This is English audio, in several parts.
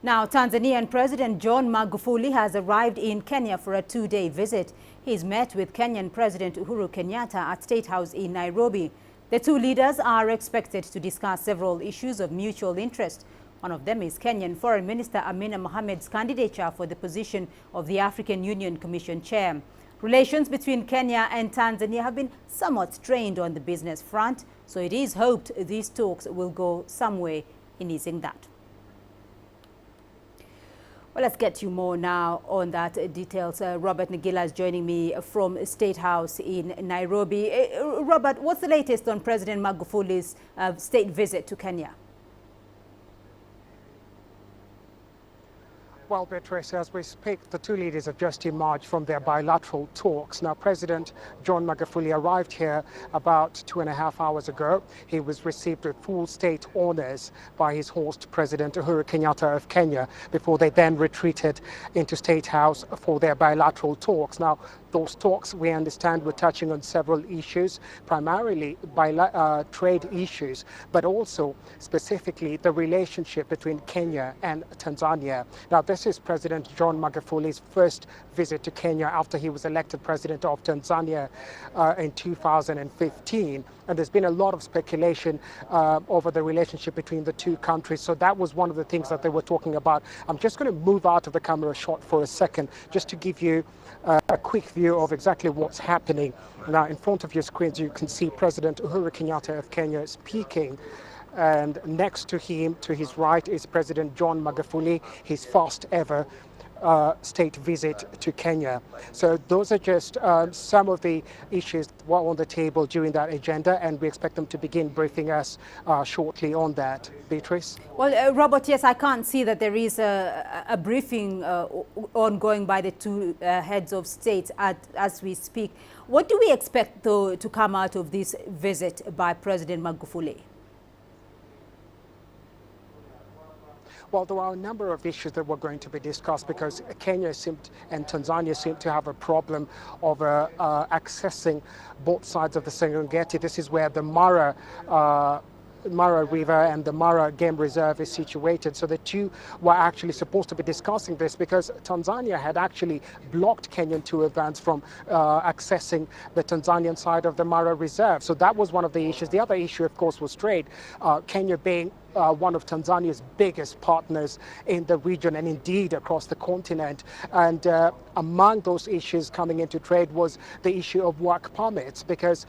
Now, Tanzanian President John Magufuli has arrived in Kenya for a two-day visit. He's met with Kenyan President Uhuru Kenyatta at State House in Nairobi. The two leaders are expected to discuss several issues of mutual interest. One of them is Kenyan Foreign Minister Amina Mohamed's candidature for the position of the African Union Commission Chair. Relations between Kenya and Tanzania have been somewhat strained on the business front, so it is hoped these talks will go some way in easing that. Well, let's get you more now on that details. Robert Nagila is joining me from State House in Nairobi. Robert, what's the latest on President Magufuli's state visit to Kenya? Well, Beatrice, as we speak, the two leaders have just emerged from their bilateral talks. Now, President John Magufuli arrived here about 2.5 hours ago. He was received with full state honors by his host, President Uhuru Kenyatta of Kenya, before they then retreated into State House for their bilateral talks. Now, those talks, we understand, were touching on several issues, primarily trade issues, but also specifically the relationship between Kenya and Tanzania. Now, this is President John Magufuli's first visit to Kenya after he was elected president of Tanzania in 2015. And there's been a lot of speculation over the relationship between the two countries. So that was one of the things that they were talking about. I'm just going to move out of the camera shot for a second, just to give you a quick view of exactly what's happening. Now, in front of your screens, you can see President Uhuru Kenyatta of Kenya speaking. And next to him, to his right, is President John Magufuli, his first ever state visit to Kenya. So those are just some of the issues that were on the table during that agenda, and we expect them to begin briefing us shortly on that. Beatrice? Well, Robert, yes, I can't see that there is a briefing ongoing by the two heads of state as we speak. What do we expect, though, to come out of this visit by President Magufuli? Well, there are a number of issues that were going to be discussed because Kenya and Tanzania seem to have a problem of accessing both sides of the Serengeti. This is where the Mara River and the Mara Game Reserve is situated. So the two were actually supposed to be discussing this because Tanzania had actually blocked Kenyan tour vans from accessing the Tanzanian side of the Mara Reserve. So that was one of the issues. The other issue, of course, was trade. Kenya being one of Tanzania's biggest partners in the region and indeed across the continent. And among those issues coming into trade was the issue of work permits, because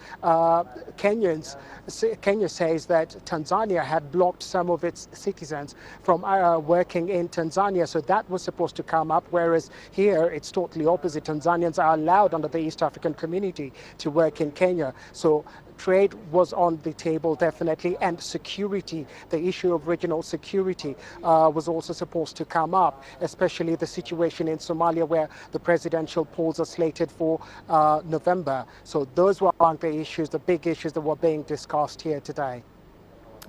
Kenya says that Tanzania had blocked some of its citizens from working in Tanzania. So that was supposed to come up, whereas here it's totally opposite. Tanzanians are allowed under the East African Community to work in Kenya. So trade was on the table, definitely, and security, the issue of regional security was also supposed to come up, especially the situation in Somalia where the presidential polls are slated for November. So those were among the issues, the big issues that were being discussed here today.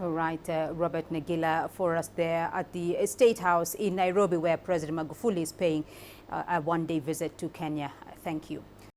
All right, Robert Nagila for us there at the State House in Nairobi, where President Magufuli is paying a one-day visit to Kenya. Thank you.